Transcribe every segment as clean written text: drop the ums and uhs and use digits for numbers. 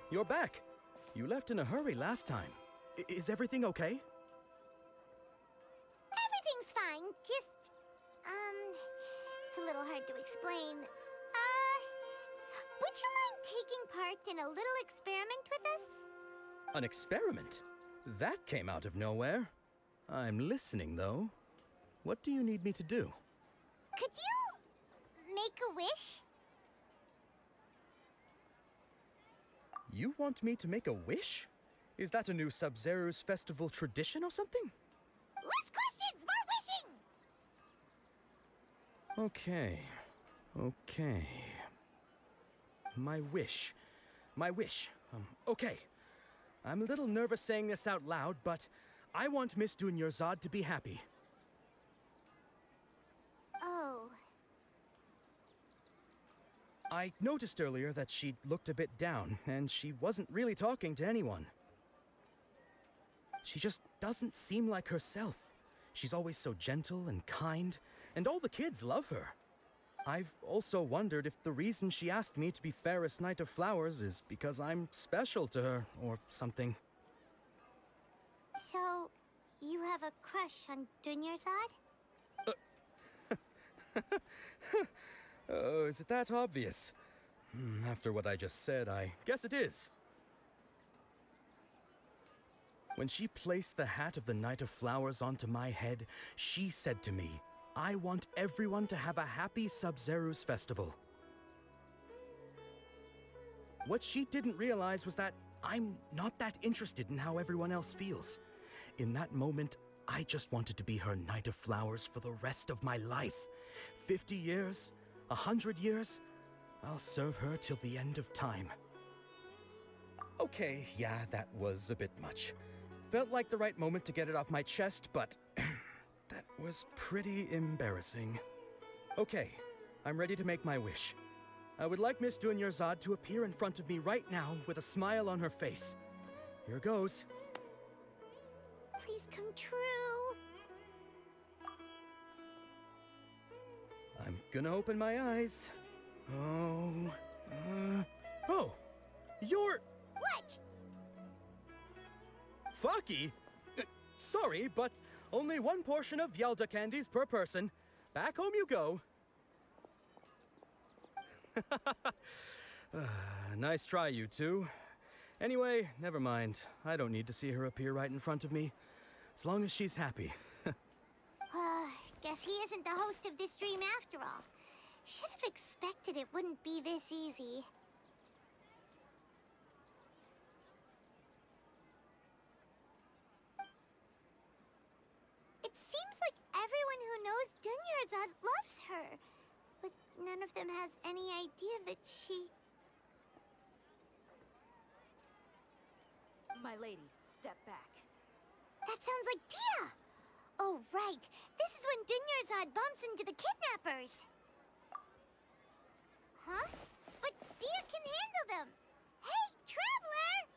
you're back. You left in a hurry last time. Is everything okay? Everything's fine. Just, it's a little hard to explain. Would you mind taking part in a little experiment with us? An experiment? That came out of nowhere. I'm listening, though. What do you need me to do? Could you make a wish? You want me to make a wish? Is that a new Sub-Zero's festival tradition or something? Less questions, more wishing! Okay. My wish. Okay. I'm a little nervous saying this out loud, but I want Miss Dunyarzad to be happy. Oh. I noticed earlier that she looked a bit down, and she wasn't really talking to anyone. She just doesn't seem like herself. She's always so gentle and kind, and all the kids love her. I've also wondered if the reason she asked me to be Fairest Knight of Flowers is because I'm special to her, or something. So, you have a crush on Dunyarzad? Oh, is it that obvious? After what I just said, I guess it is. When she placed the hat of the Knight of Flowers onto my head, she said to me, I want everyone to have a happy Sub-Zero's festival. What she didn't realize was that I'm not that interested in how everyone else feels. In that moment, I just wanted to be her Knight of Flowers for the rest of my life. 50 years, 100 years, I'll serve her till the end of time. Okay, yeah, that was a bit much. Felt like the right moment to get it off my chest, but that was pretty embarrassing. Okay, I'm ready to make my wish. I would like Miss Dunyarzad to appear in front of me right now with a smile on her face. Here goes. Please come true. I'm gonna open my eyes. Oh, you're... What? Fucky? Sorry, but only one portion of Yelda candies per person. Back home you go. Nice try, you two. Anyway, never mind. I don't need to see her appear right in front of me. As long as she's happy. Guess he isn't the host of this dream after all. Should have expected it wouldn't be this easy. It seems like everyone who knows Dunyarzad loves her, but none of them has any idea that she... My lady, step back. That sounds like Dia! Oh, right. This is when Dunyarzad bumps into the kidnappers. Huh? But Dia can handle them! Hey, Traveler!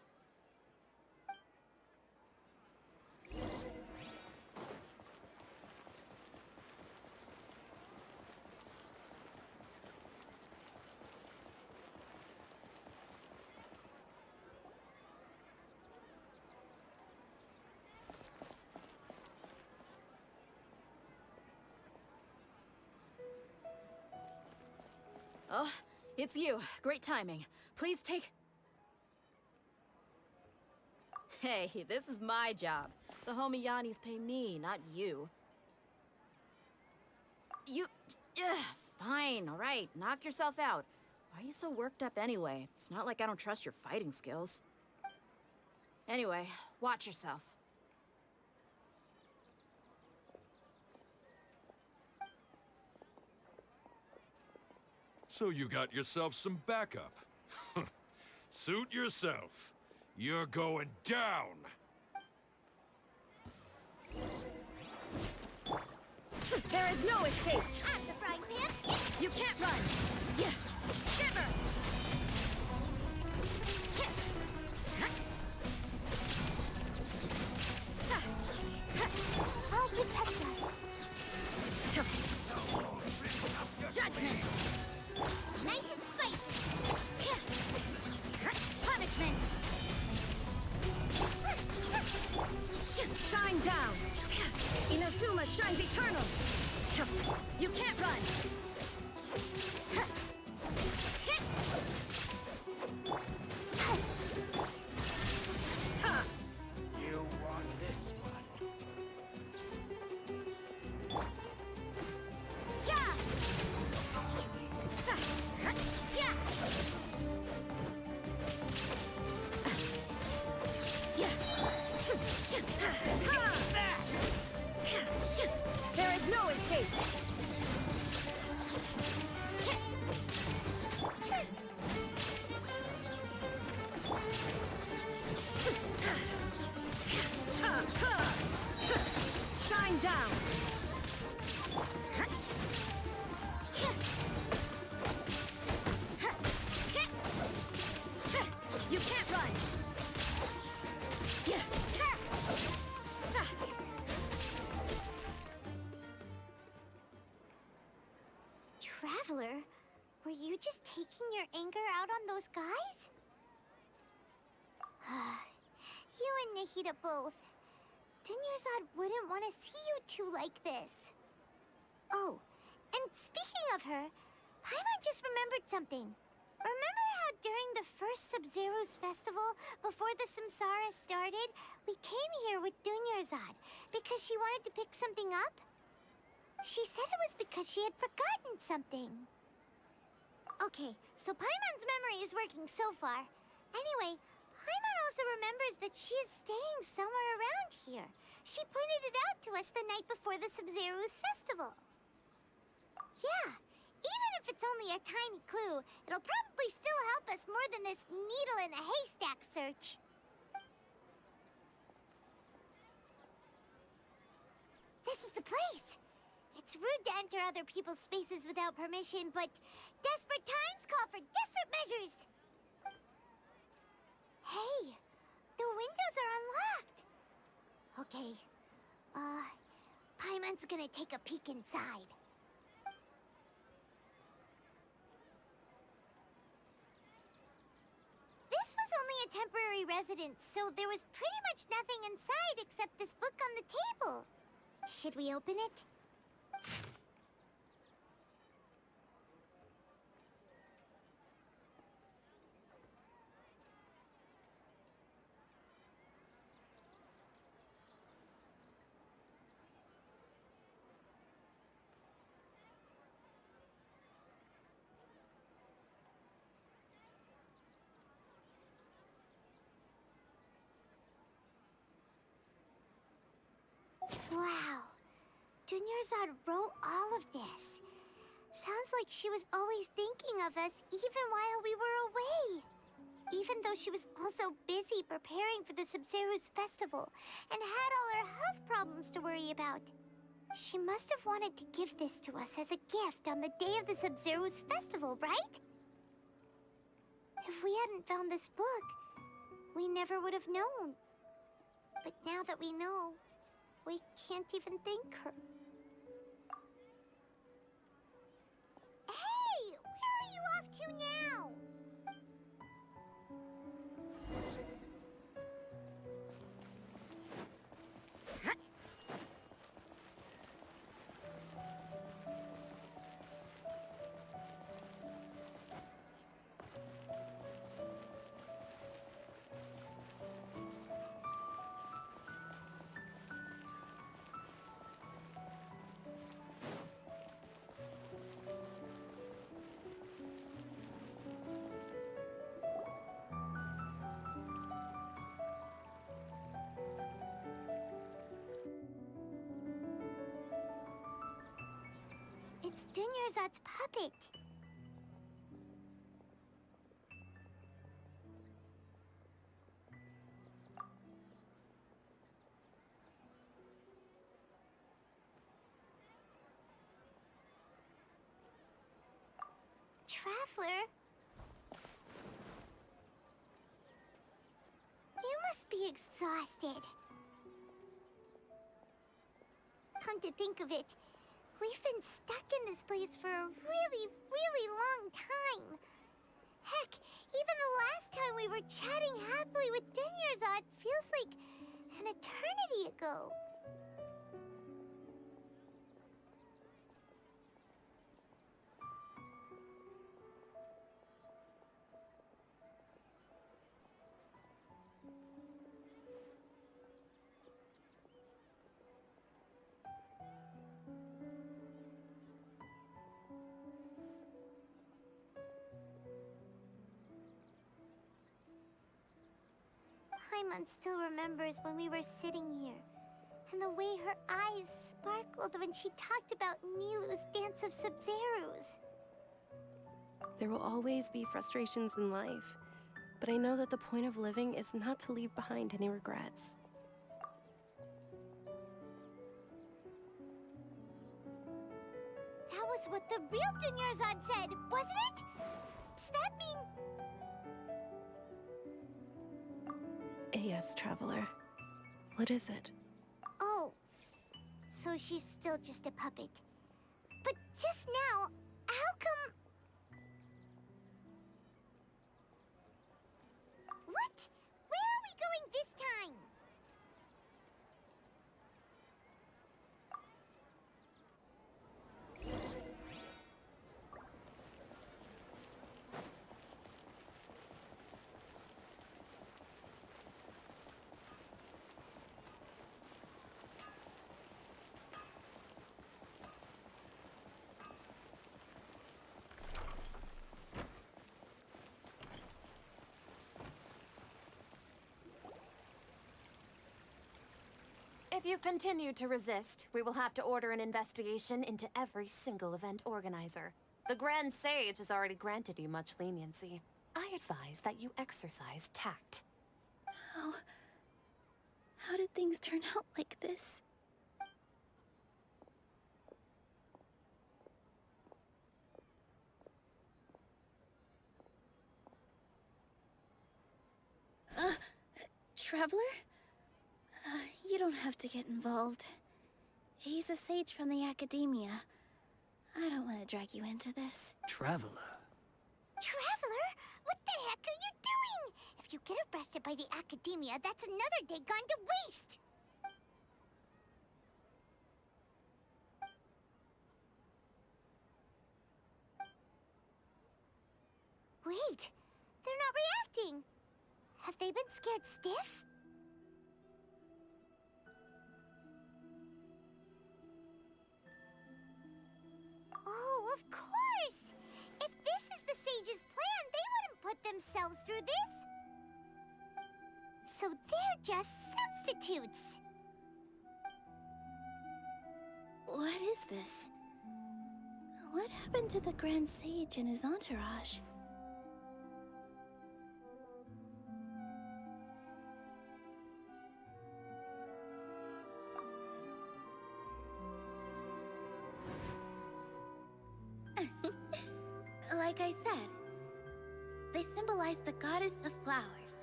Oh, it's you. Great timing. Please take... Hey, this is my job. The homie Yanni's pay me, not you. You... fine, all right. Knock yourself out. Why are you so worked up anyway? It's not like I don't trust your fighting skills. Anyway, watch yourself. So you got yourself some backup. Suit yourself. You're going down! There is no escape! I'm the frying pan! You can't run! Yeah. Shiver! I'll protect us. Judgment! Nice and spicy. Punishment! karma shines eternal! You can't run! You want this one? Yeah! Yeah! There is no escape! Shine down! You can't run! Traveler, were you just taking your anger out on those guys? You and Nahida both. Dunyarzad wouldn't want to see you two like this. Oh, and speaking of her, Paimon just remembered something. Remember how during the first Sub-Zero's festival, before the Samsara started, we came here with Dunyarzad because she wanted to pick something up? She said it was because she had forgotten something. Okay, so Paimon's memory is working so far. Anyway, Paimon also remembers that she is staying somewhere around here. She pointed it out to us the night before the Sub-Zero's festival. Yeah, even if it's only a tiny clue, it'll probably still help us more than this needle in a haystack search. This is the place. It's rude to enter other people's spaces without permission, but desperate times call for desperate measures. Hey, the windows are unlocked. Okay, Paimon's gonna take a peek inside. This was only a temporary residence, so there was pretty much nothing inside except this book on the table. Should we open it? Wow. Dunyarzad wrote all of this. Sounds like she was always thinking of us even while we were away. Even though she was also busy preparing for the Sub-Zero's festival and had all her health problems to worry about. She must have wanted to give this to us as a gift on the day of the Sub-Zero's festival, right? If we hadn't found this book, we never would have known. But now that we know, we can't even thank her. Hey! Where are you off to now? It's Dunyarzad's puppet. Traveler? You must be exhausted. Come to think of it, we've been stuck in this place for a really, really long time. Heck, even the last time we were chatting happily with Dunyarzad feels like an eternity ago. Paimon still remembers when we were sitting here, and the way her eyes sparkled when she talked about Nilu's Dance of Sub-Zerus. There will always be frustrations in life, but I know that the point of living is not to leave behind any regrets. That was what the real Dunyarzad said, wasn't it? Does that mean... Yes, Traveler. What is it? Oh, so she's still just a puppet. But just now, how come... What? Where are we going this time? If you continue to resist, we will have to order an investigation into every single event organizer. The Grand Sage has already granted you much leniency. I advise that you exercise tact. How did things turn out like this? Traveler? You don't have to get involved. He's a sage from the Academia. I don't want to drag you into this. Traveler. Traveler? What the heck are you doing? If you get arrested by the Academia, that's another day gone to waste! Wait, they're not reacting. Have they been scared stiff? Oh, of course! If this is the Sage's plan, they wouldn't put themselves through this! So they're just substitutes! What is this? What happened to the Grand Sage and his entourage? Like I said, they symbolize the goddess of flowers.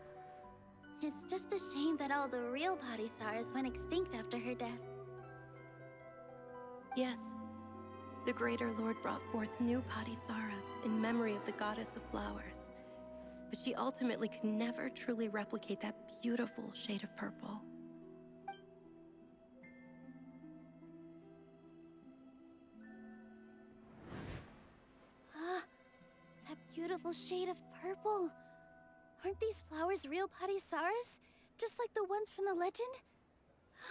It's just a shame that all the real Padisaras went extinct after her death. Yes. The Greater Lord brought forth new Padisaras in memory of the goddess of flowers. But she ultimately could never truly replicate that beautiful shade of purple. That beautiful shade of purple. Aren't these flowers real Padisaras? Just like the ones from the legend?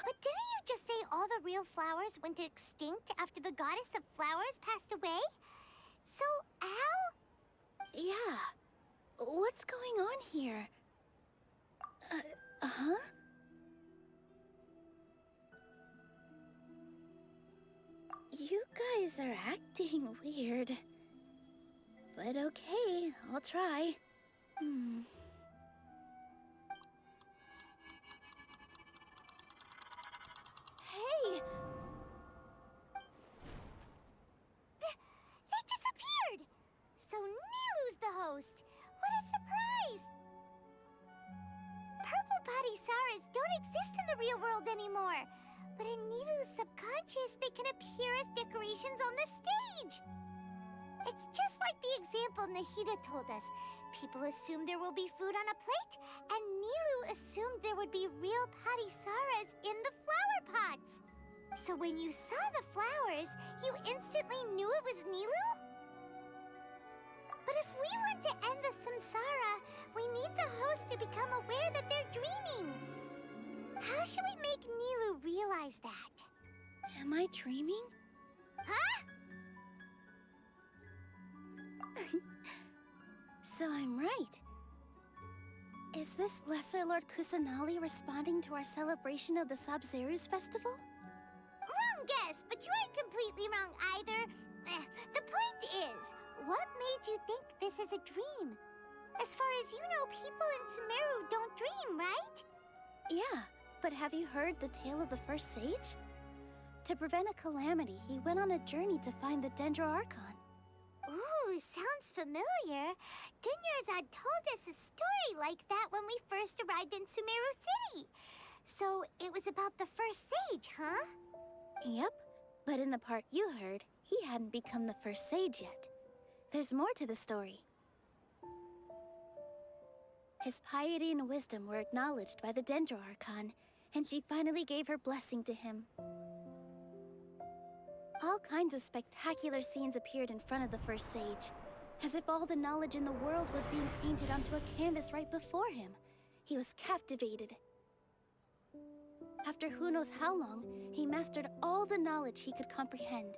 But didn't you just say all the real flowers went extinct after the goddess of flowers passed away? So, how? Yeah. What's going on here? Huh? You guys are acting weird. But okay, I'll try. Hey! They disappeared! So Nilu's the host! What a surprise! Purple Padisaras don't exist in the real world anymore. But in Nilu's subconscious, they can appear as decorations on the stage. It's just like the example Nahida told us. People assumed there will be food on a plate, and Nilu assumed there would be real Padisaras in the flower pots. So when you saw the flowers, you instantly knew it was Nilu? But if we want to end the samsara, we need the host to become aware that they're dreaming. How should we make Nilu realize that? Am I dreaming? Huh? So I'm right. Is this Lesser Lord Kusanali responding to our celebration of the Sub-Zerus festival? Wrong guess, but you aren't completely wrong either. The point is, what made you think this is a dream? As far as you know, people in Sumaru don't dream, right? Yeah, but have you heard the tale of the first sage? To prevent a calamity, he went on a journey to find the Dendro Archon. Ooh, sounds familiar. Dunyarzad told us a story like that when we first arrived in Sumeru City. So it was about the first sage, huh? Yep, but in the part you heard, he hadn't become the first sage yet. There's more to the story. His piety and wisdom were acknowledged by the Dendro Archon, and she finally gave her blessing to him. All kinds of spectacular scenes appeared in front of the first sage, as if all the knowledge in the world was being painted onto a canvas right before him. He was captivated. After who knows how long, he mastered all the knowledge he could comprehend.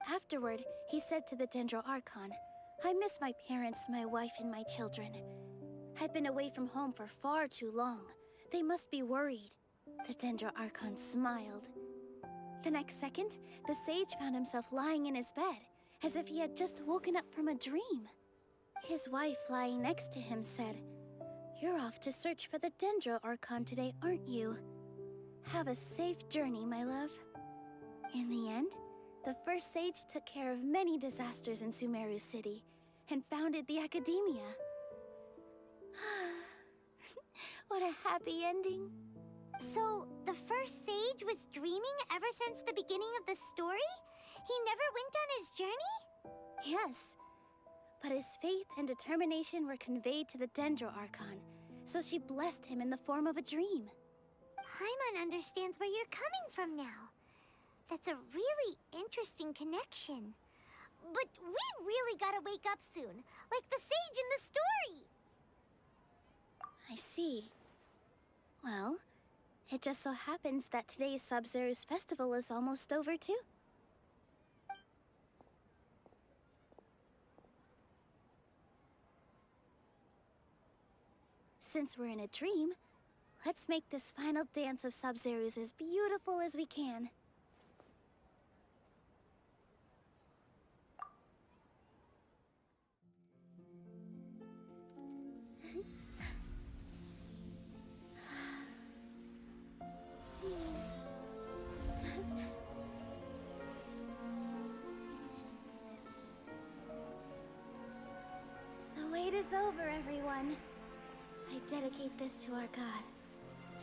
Afterward, he said to the Dendro Archon, "I miss my parents, my wife, and my children. I've been away from home for far too long. They must be worried." The Dendro Archon smiled. The next second, the sage found himself lying in his bed, as if he had just woken up from a dream. His wife, lying next to him, said, "You're off to search for the Dendro Archon today, aren't you? Have a safe journey, my love." In the end, the first sage took care of many disasters in Sumeru City, and founded the Academia. What a happy ending. So, the first sage was dreaming ever since the beginning of the story? He never went on his journey? Yes, but his faith and determination were conveyed to the Dendro Archon, so she blessed him in the form of a dream. Paimon understands where you're coming from now. That's a really interesting connection. But we really gotta wake up soon, like the sage in the story. I see. Well, it just so happens that today's Sub-Zerus festival is almost over too. Since we're in a dream, let's make this final dance of Sub-Zerus as beautiful as we can. The wait is over, everyone. I dedicate this to our god,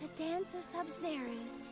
the Dance of Sub-Zerus.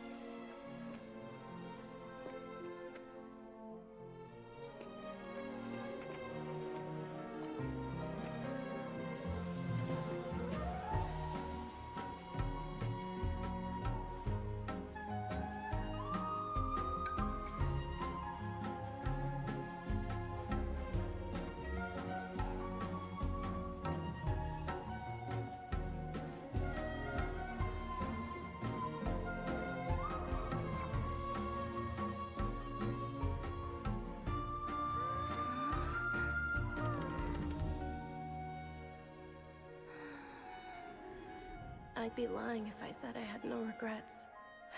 I'd be lying if I said I had no regrets.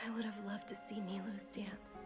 I would have loved to see Nilou's dance.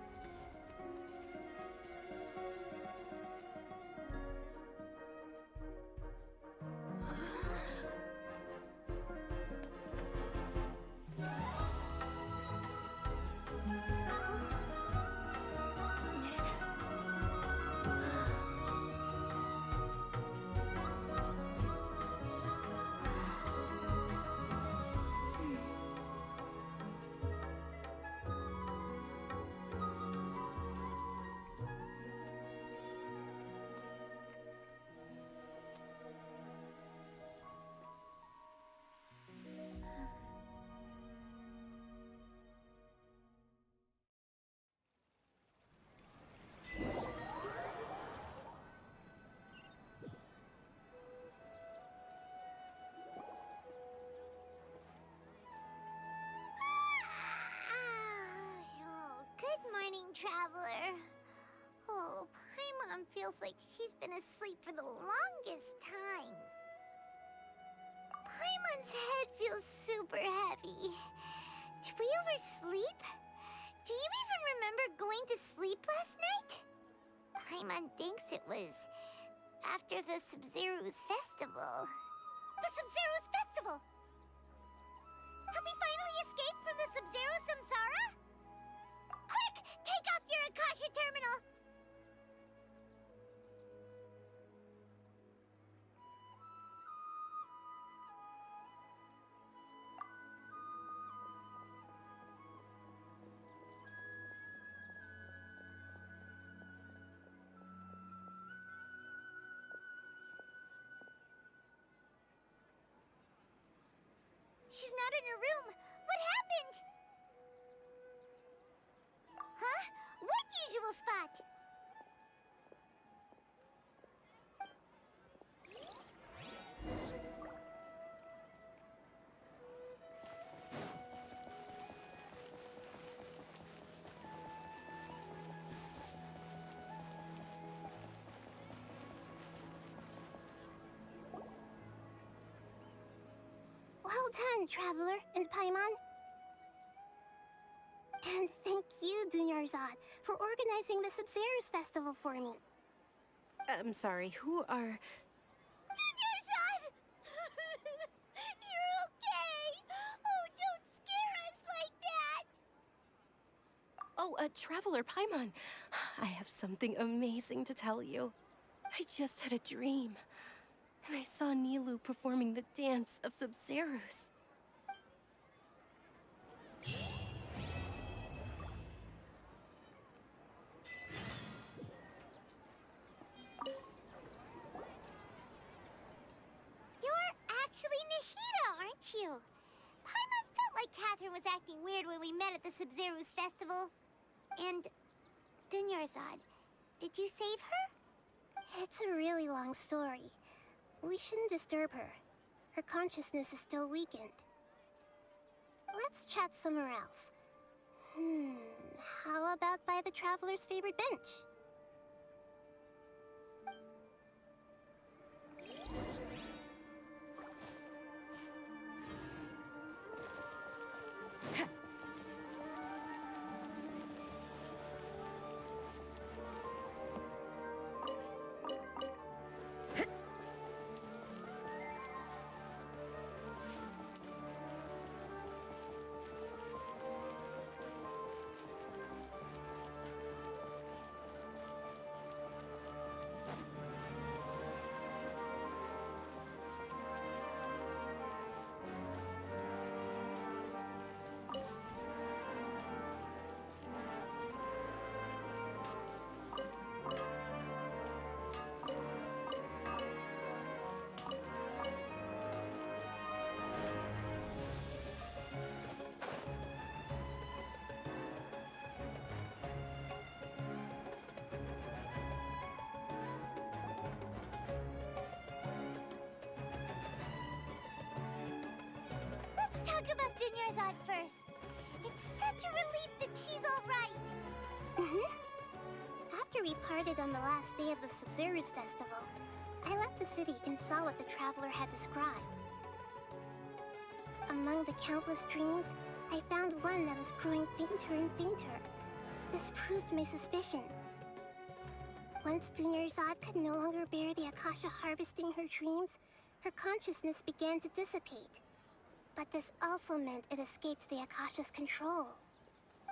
Traveler. Oh, Paimon feels like she's been asleep for the longest time. Paimon's head feels super heavy. Did we oversleep? Do you even remember going to sleep last night? Paimon thinks it was after the Sub-Zero's festival. The Sub-Zero's festival! Have we finally escaped from the Sub-Zero samsara? Quick! Take off your Akasha terminal! She's not in her room. What happened? Huh? What usual spot? Well done, Traveler and Paimon. And thank you, Dunyarzad, for organizing the Sub-Zero's festival for me. I'm sorry, who are... Dunyarzad! You're okay! Oh, don't scare us like that! Oh, Traveler Paimon. I have something amazing to tell you. I just had a dream. And I saw Nilou performing the dance of Sub-Zeros. You're actually Nahida, aren't you? Paimon felt like Catherine was acting weird when we met at the Sub-Zero's festival. And Dunyarzad, did you save her? It's a really long story. We shouldn't disturb her. Her consciousness is still weakened. Let's chat somewhere else. How about by the Traveler's favorite bench? Talk about Dunyarzad first. It's such a relief that she's all right. After we parted on the last day of the Sub-Zero's festival, I left the city and saw what the Traveler had described. Among the countless dreams, I found one that was growing fainter and fainter. This proved my suspicion. Once Dunyarzad could no longer bear the Akasha harvesting her dreams, her consciousness began to dissipate. But this also meant it escaped the Akasha's control.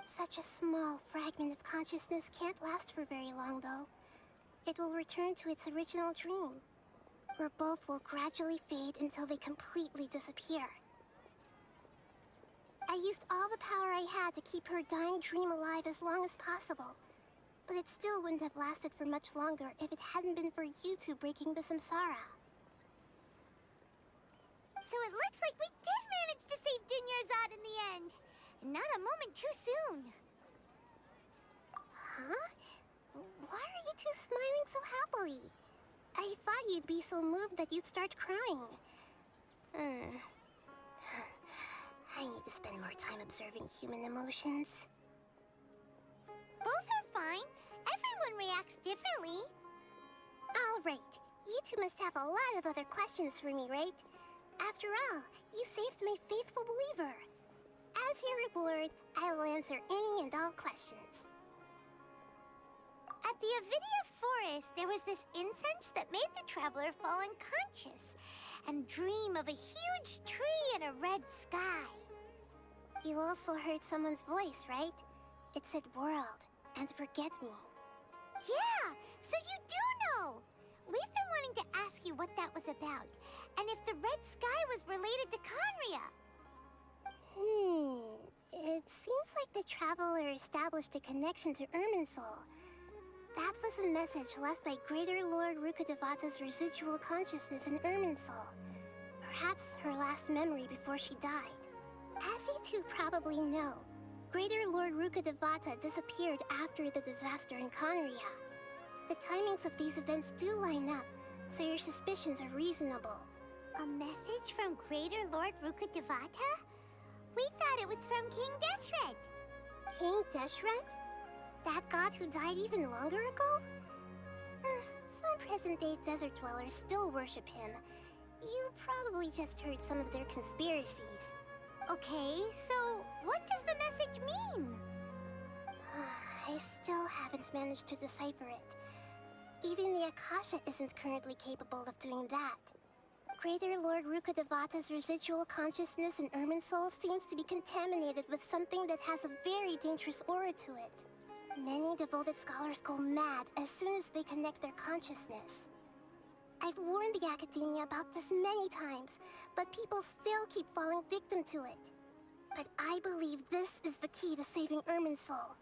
Such a small fragment of consciousness can't last for very long, though. It will return to its original dream, where both will gradually fade until they completely disappear. I used all the power I had to keep her dying dream alive as long as possible, but it still wouldn't have lasted for much longer if it hadn't been for you two breaking the samsara. So it looks like we did manage to save Dunyarzad in the end. Not a moment too soon. Huh? Why are you two smiling so happily? I thought you'd be so moved that you'd start crying. I need to spend more time observing human emotions. Both are fine. Everyone reacts differently. All right. You two must have a lot of other questions for me, right? After all, you saved my faithful believer. As your reward, I will answer any and all questions. At the Avidia forest, there was this incense that made the traveler fall unconscious and dream of a huge tree and a red sky. You also heard someone's voice, right? It said world and forget me. Yeah, so you do know! We've been wanting to ask you what that was about, and if the red sky was related to Conria. It seems like the traveler established a connection to Irminsul. That was a message left by Greater Lord Rukkhadevata's residual consciousness in Irminsul. Perhaps her last memory before she died. As you two probably know, Greater Lord Rukkhadevata disappeared after the disaster in Conria. The timings of these events do line up, so your suspicions are reasonable. A message from Greater Lord Rukkhadevata? We thought it was from King Deshret. King Deshret? That god who died even longer ago? Some present-day desert dwellers still worship him. You probably just heard some of their conspiracies. Okay, so what does the message mean? I still haven't managed to decipher it. Even the Akasha isn't currently capable of doing that. Greater Lord Rukkhadevata's residual consciousness in Irminsul seems to be contaminated with something that has a very dangerous aura to it. Many devoted scholars go mad as soon as they connect their consciousness. I've warned the Academia about this many times, but people still keep falling victim to it. But I believe this is the key to saving Irminsul.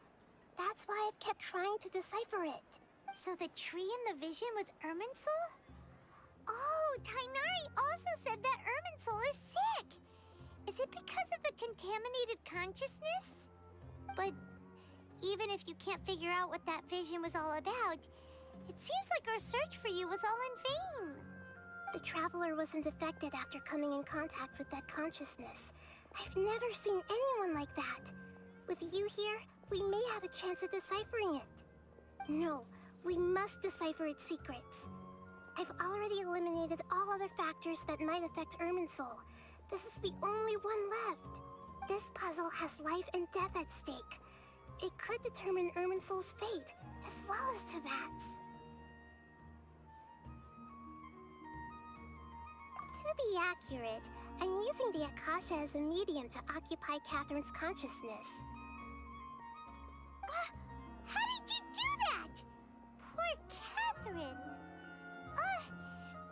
That's why I've kept trying to decipher it. So the tree in the vision was Irminsul? Oh, Tighnari also said that Irminsul is sick! Is it because of the contaminated consciousness? But even if you can't figure out what that vision was all about, it seems like our search for you was all in vain. The Traveler wasn't affected after coming in contact with that consciousness. I've never seen anyone like that. With you here, we may have a chance at deciphering it. No, we must decipher its secrets. I've already eliminated all other factors that might affect Irminsul. This is the only one left. This puzzle has life and death at stake. It could determine Irminsul's fate, as well as Tevat's. To be accurate, I'm using the Akasha as a medium to occupy Catherine's consciousness. How did you do that? Poor Catherine.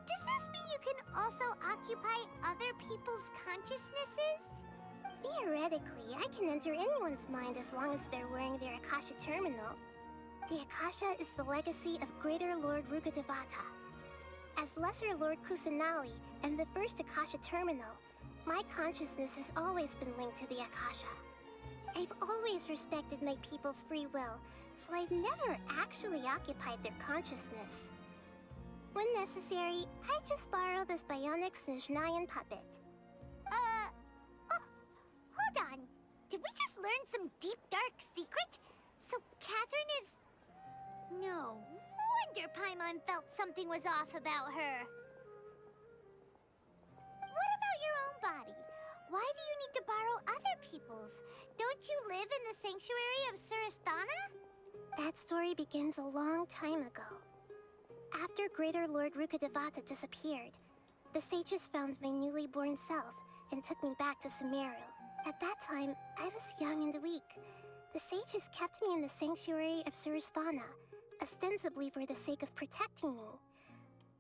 Does this mean you can also occupy other people's consciousnesses? Theoretically, I can enter anyone's mind as long as they're wearing their Akasha terminal. The Akasha is the legacy of Greater Lord Rukkhadevata. As Lesser Lord Kusanali and the first Akasha terminal, my consciousness has always been linked to the Akasha. I've always respected my people's free will, so I've never actually occupied their consciousness. When necessary, I just borrow this bionic Snezhnayan puppet. Hold on. Did we just learn some deep, dark secret? So Catherine is... No wonder Paimon felt something was off about her. What about your own body? Why do you need to borrow other people's? Don't you live in the sanctuary of Surasthana? That story begins a long time ago. After Greater Lord Rukkhadevata disappeared, the sages found my newly born self and took me back to Sumaru. At that time, I was young and weak. The sages kept me in the sanctuary of Surasthana, ostensibly for the sake of protecting me.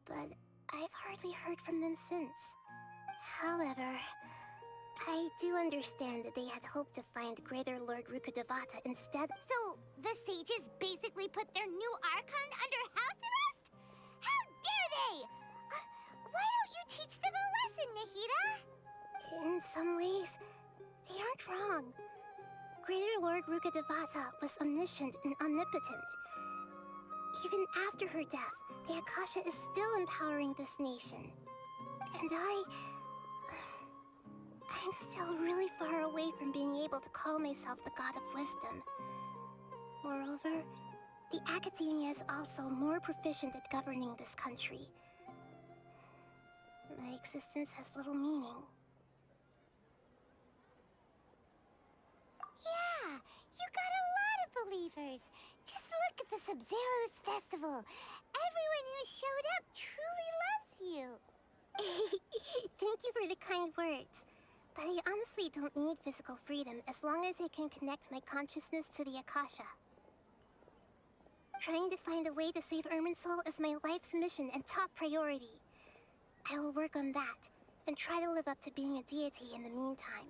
But I've hardly heard from them since. However, I do understand that they had hoped to find Greater Lord Rukkhadevata instead. So, the sages basically put their new Archon under house arrest? How dare they! Why don't you teach them a lesson, Nahida? In some ways, they aren't wrong. Greater Lord Rukkhadevata was omniscient and omnipotent. Even after her death, the Akasha is still empowering this nation. And I'm still really far away from being able to call myself the God of Wisdom. Moreover, the Academia is also more proficient at governing this country. My existence has little meaning. Yeah, you got a lot of believers. Just look at the Sub-Zero's festival. Everyone who showed up truly loves you. Thank you for the kind words. But I honestly don't need physical freedom as long as I can connect my consciousness to the Akasha. Trying to find a way to save Irminsul is my life's mission and top priority. I will work on that, and try to live up to being a deity in the meantime.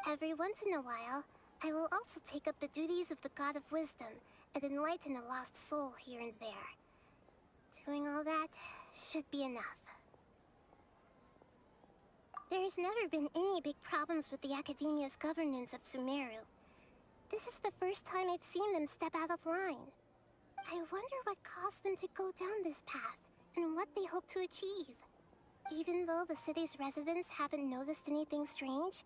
Every once in a while, I will also take up the duties of the God of Wisdom and enlighten a lost soul here and there. Doing all that should be enough. There's never been any big problems with the Academia's governance of Sumaru. This is the first time I've seen them step out of line. I wonder what caused them to go down this path, and what they hope to achieve. Even though the city's residents haven't noticed anything strange,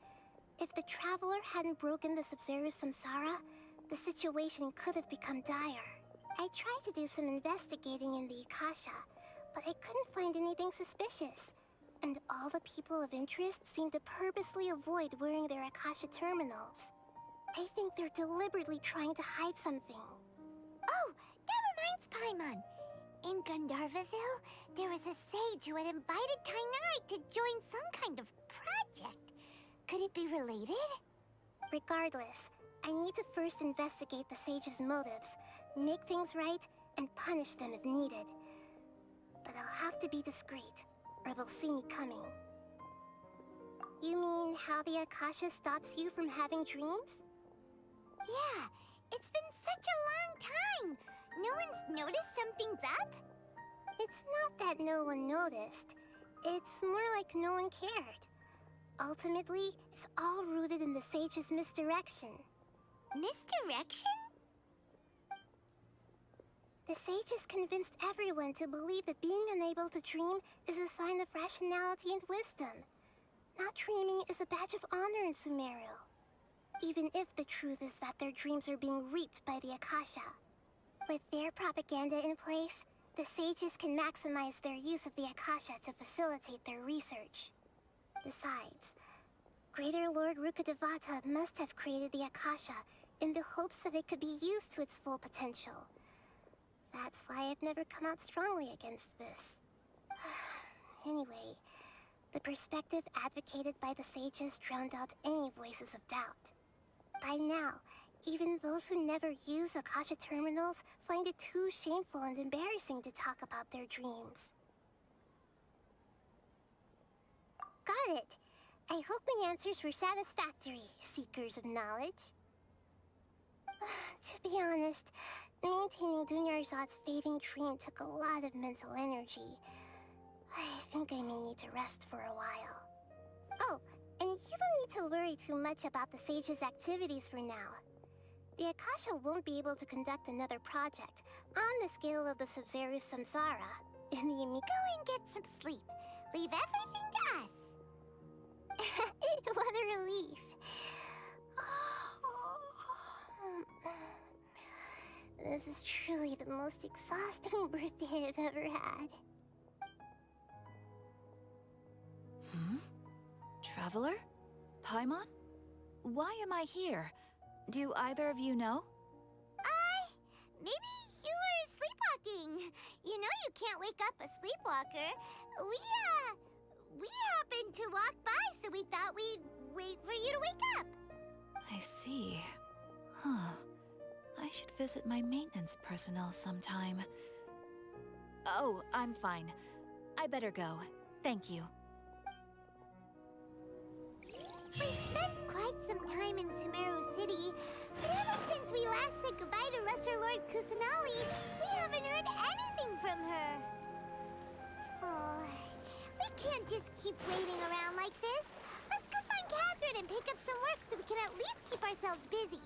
if the Traveler hadn't broken the Sub-Zero's samsara, the situation could have become dire. I tried to do some investigating in the Akasha, but I couldn't find anything suspicious. And all the people of interest seem to purposely avoid wearing their Akasha terminals. I think they're deliberately trying to hide something. Oh, that reminds Paimon. In Gandharvaville, there was a sage who had invited Kainari to join some kind of project. Could it be related? Regardless, I need to first investigate the sage's motives, make things right, and punish them if needed. But I'll have to be discreet, or they'll see me coming. You mean how the Akasha stops you from having dreams? Yeah, it's been such a long time. No one's noticed something's up? It's not that no one noticed. It's more like no one cared. Ultimately, it's all rooted in the sage's misdirection. Misdirection? The sage has convinced everyone to believe that being unable to dream is a sign of rationality and wisdom. Not dreaming is a badge of honor in Sumeru. Even if the truth is that their dreams are being reaped by the Akasha. With their propaganda in place, the sages can maximize their use of the Akasha to facilitate their research. Besides, Greater Lord Rukkhadevata must have created the Akasha in the hopes that it could be used to its full potential. That's why I've never come out strongly against this. Anyway, the perspective advocated by the sages drowned out any voices of doubt. By now, even those who never use Akasha terminals find it too shameful and embarrassing to talk about their dreams. Got it. I hope my answers were satisfactory, seekers of knowledge. To be honest, maintaining Dunyarzad's fading dream took a lot of mental energy. I think I may need to rest for a while. Oh, and you don't need to worry too much about the sage's activities for now. The Akasha won't be able to conduct another project on the scale of the Sub-Zero's samsara in the Go and get some sleep. Leave everything to us. What a relief. This is truly the most exhausting birthday I've ever had. Traveler? Paimon? Why am I here? Do either of you know? Maybe you were sleepwalking. You know you can't wake up a sleepwalker. We happened to walk by, so we thought we'd wait for you to wake up. I see. Huh. I should visit my maintenance personnel sometime. Oh, I'm fine. I better go. Thank you. We've spent quite some time in Sumeru City, but ever since we last said goodbye to Lesser Lord Kusanali, we haven't heard anything from her. Oh, we can't just keep waiting around like this. Let's go find Catherine and pick up some work so we can at least keep ourselves busy.